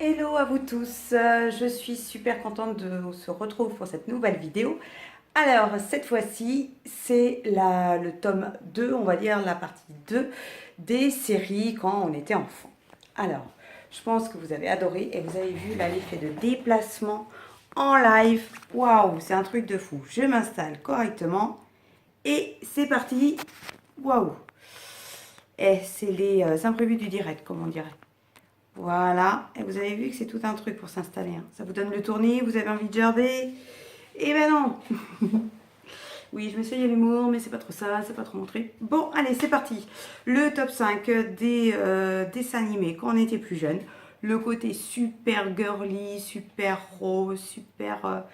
Hello à vous tous, je suis super contente de se retrouver pour cette nouvelle vidéo. Alors cette fois-ci c'est le tome 2, on va dire la partie 2 des séries quand on était enfant. Alors je pense que vous avez adoré et vous avez vu là l'effet de déplacement en live. Waouh, c'est un truc de fou. Je m'installe correctement et c'est parti. Waouh. Et c'est les imprévus du direct comme on dirait. Voilà, et vous avez vu que c'est tout un truc pour s'installer. Hein. Ça vous donne le tournis, vous avez envie de gerber. Eh ben non. Oui, je m'essaye à l'humour, mais c'est pas trop ça, c'est pas trop mon truc. Bon, allez, c'est parti. Le top 5 des dessins animés quand on était plus jeune. Le côté super girly, super rose, super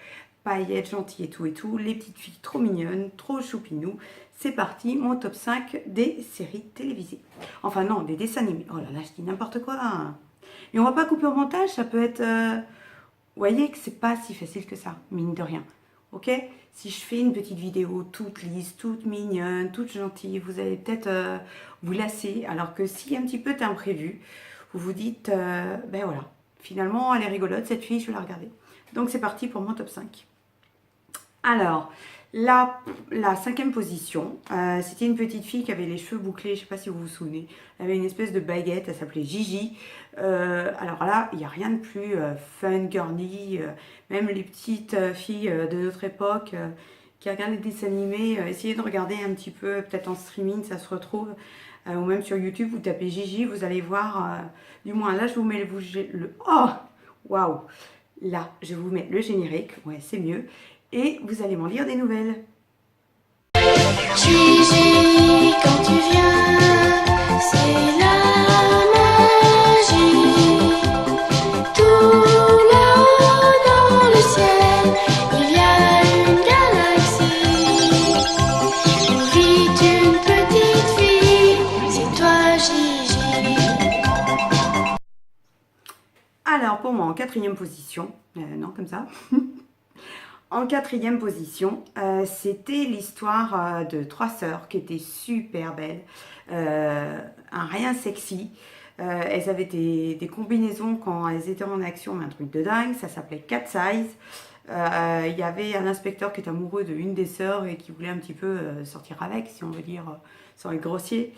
paillettes, gentil et tout. Les petites filles trop mignonnes, trop choupinou. C'est parti, mon top 5 des séries télévisées. Enfin non, des dessins animés. Oh là là, je dis n'importe quoi. Et on va pas couper au montage, ça peut être... Vous voyez que c'est pas si facile que ça, mine de rien. Ok? Si je fais une petite vidéo toute lisse, toute mignonne, toute gentille, vous allez peut-être vous lasser. Alors que si un petit peu d'imprévu, vous vous dites, ben voilà, finalement elle est rigolote cette fille, je vais la regarder. Donc c'est parti pour mon top 5. Alors, la cinquième position, c'était une petite fille qui avait les cheveux bouclés, je ne sais pas si vous vous souvenez. Elle avait une espèce de baguette, elle s'appelait Gigi. Alors là, il n'y a rien de plus fun, girly. Même les petites filles de notre époque qui regardent des dessins animés, essayez de regarder un petit peu, peut-être en streaming, ça se retrouve. Ou même sur YouTube, vous tapez Gigi, vous allez voir. Du moins, là, je vous mets le oh, waouh! Là, je vous mets le générique, ouais, c'est mieux. Et vous allez m'en lire des nouvelles. Gigi, quand tu viens, c'est la magie. Tout là-haut dans le ciel, il y a une galaxie où vit une petite fille, c'est toi Gigi. Alors, pour moi, en quatrième position, non, comme ça. En quatrième position, c'était l'histoire de trois sœurs qui étaient super belles, un rien sexy. Elles avaient des combinaisons quand elles étaient en action, mais un truc de dingue, ça s'appelait Cat Size. Il y avait un inspecteur qui est amoureux d'une des sœurs et qui voulait un petit peu sortir avec, si on veut dire, sans être grossier.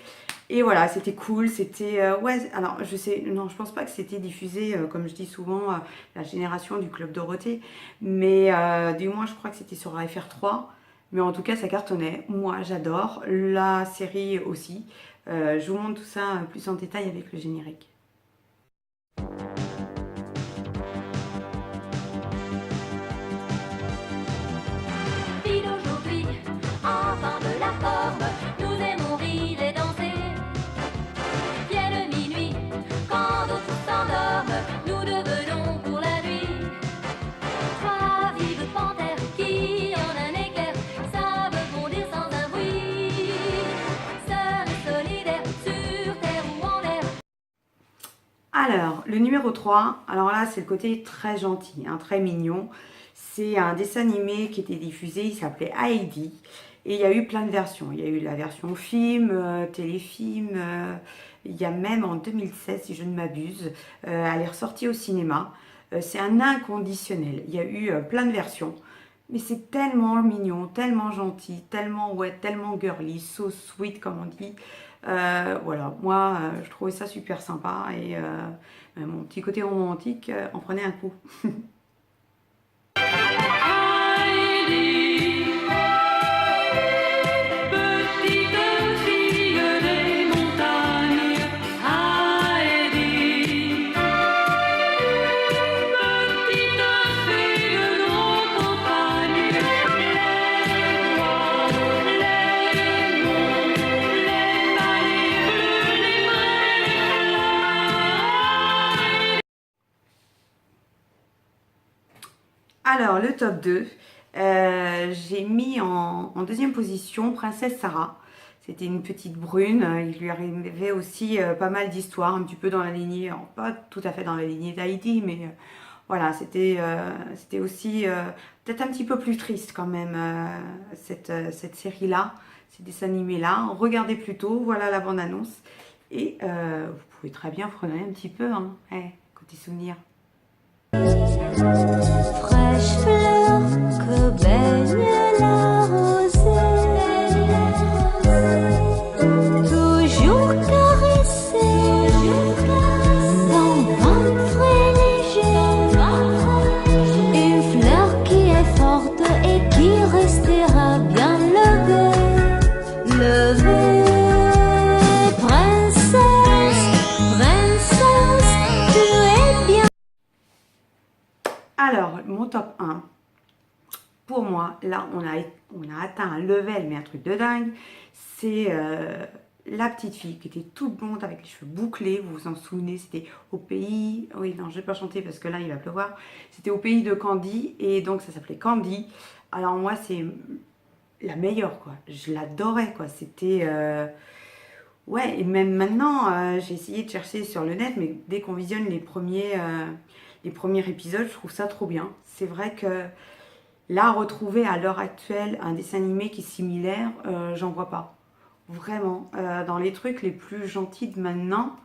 Et voilà, c'était cool, c'était... ouais, alors je sais, non, je pense pas que c'était diffusé, comme je dis souvent, la génération du Club Dorothée, mais du moins je crois que c'était sur la FR3, mais en tout cas ça cartonnait. Moi j'adore, la série aussi. Je vous montre tout ça plus en détail avec le générique. Ville aujourd'hui, enfants de la forme, nous aimons rire et danser. Vient le minuit, quand d'autres s'endorment, nous devenons pour la nuit trois vives panthères qui, en un éclair, savent bondir sans un bruit. Sœurs et solidaires, sur terre ou en l'air. Alors, le numéro 3, alors là c'est le côté très gentil, hein, très mignon. C'est un dessin animé qui était diffusé, il s'appelait Heidi. Et il y a eu plein de versions. Il y a eu la version film, téléfilm. Il y a même en 2016, si je ne m'abuse, elle est ressortie au cinéma. C'est un inconditionnel. Il y a eu plein de versions. Mais c'est tellement mignon, tellement gentil, tellement ouais, tellement girly, so sweet comme on dit. Voilà, moi je trouvais ça super sympa et mon petit côté romantique en prenait un coup. Alors, le top 2, j'ai mis en deuxième position Princesse Sarah. C'était une petite brune, il lui arrivait aussi pas mal d'histoires, un petit peu dans la lignée, alors pas tout à fait dans la lignée d'Heidi, mais voilà, c'était aussi peut-être un petit peu plus triste quand même, cette série-là, ces dessins animés-là. Regardez plutôt, voilà la bande-annonce, et vous pouvez très bien freiner un petit peu, hein, côté souvenir. fraîche fleur que baigne la rosée, toujours caressée d'un vent frais léger, une fleur qui est forte et qui restera bien levée, levée. Princesse, princesse, tu es bien. Alors, mon top 1, pour moi, là, on a atteint un level, mais un truc de dingue. C'est la petite fille qui était toute blonde avec les cheveux bouclés. Vous vous en souvenez, c'était au pays... Oui, non, je vais pas chanter parce que là, il va pleuvoir. C'était au pays de Candy et donc ça s'appelait Candy. Alors moi, c'est la meilleure, quoi. Je l'adorais, quoi. C'était... Ouais, et même maintenant, j'ai essayé de chercher sur le net, mais dès qu'on visionne les premiers épisodes, je trouve ça trop bien. C'est vrai que là, retrouver à l'heure actuelle un dessin animé qui est similaire, j'en vois pas. Vraiment. Dans les trucs les plus gentils de maintenant,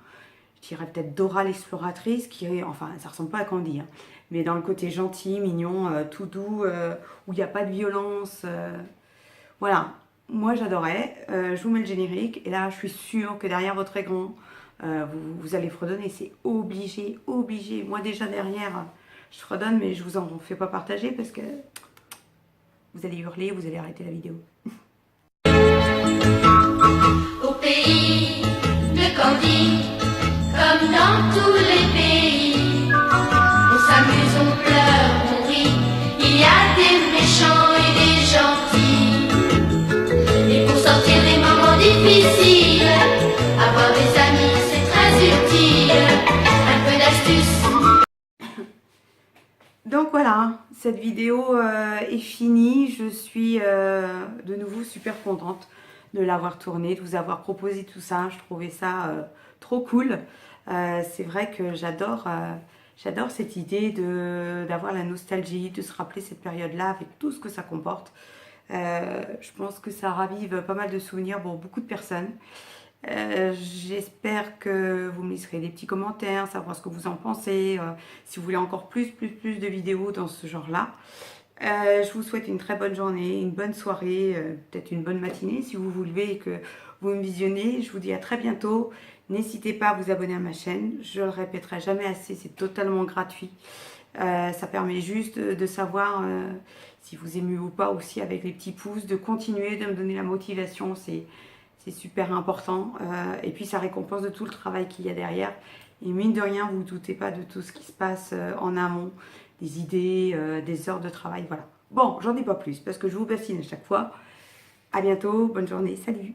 je dirais peut-être Dora l'exploratrice, enfin, ça ressemble pas à Candy, hein, mais dans le côté gentil, mignon, tout doux, où il n'y a pas de violence. Voilà. Moi, j'adorais. Je vous mets le générique. Et là, je suis sûre que derrière votre écran, vous allez fredonner. C'est obligé, obligé. Moi, déjà derrière, je fredonne, mais je vous en fais pas partager parce que vous allez hurler, vous allez arrêter la vidéo. Au pays de Candy, comme dans tous les pays, on s'amuse, on pleure, on rit, il y a des méchants et des gentils. Et pour sortir des moments difficiles, avoir des amis c'est très utile, un peu d'astuce. Donc voilà, cette vidéo est finie. Je suis de nouveau super contente de l'avoir tournée, de vous avoir proposé tout ça. Je trouvais ça trop cool. C'est vrai que j'adore cette idée d'avoir la nostalgie, de se rappeler cette période-là avec tout ce que ça comporte. Je pense que ça ravive pas mal de souvenirs pour beaucoup de personnes. J'espère que vous me laisserez des petits commentaires, savoir ce que vous en pensez, si vous voulez encore plus de vidéos dans ce genre-là. Je vous souhaite une très bonne journée, une bonne soirée, peut-être une bonne matinée si vous vous levez et que vous me visionnez. Je vous dis à très bientôt. N'hésitez pas à vous abonner à ma chaîne. Je le répéterai jamais assez, c'est totalement gratuit. Ça permet juste de savoir si vous aimez ou pas aussi avec les petits pouces, de continuer, de me donner la motivation. C'est super important. Et puis ça récompense de tout le travail qu'il y a derrière. Et mine de rien, vous ne doutez pas de tout ce qui se passe en amont, des idées, des heures de travail, voilà. Bon, j'en dis pas plus parce que je vous bassine à chaque fois. À bientôt, bonne journée, salut!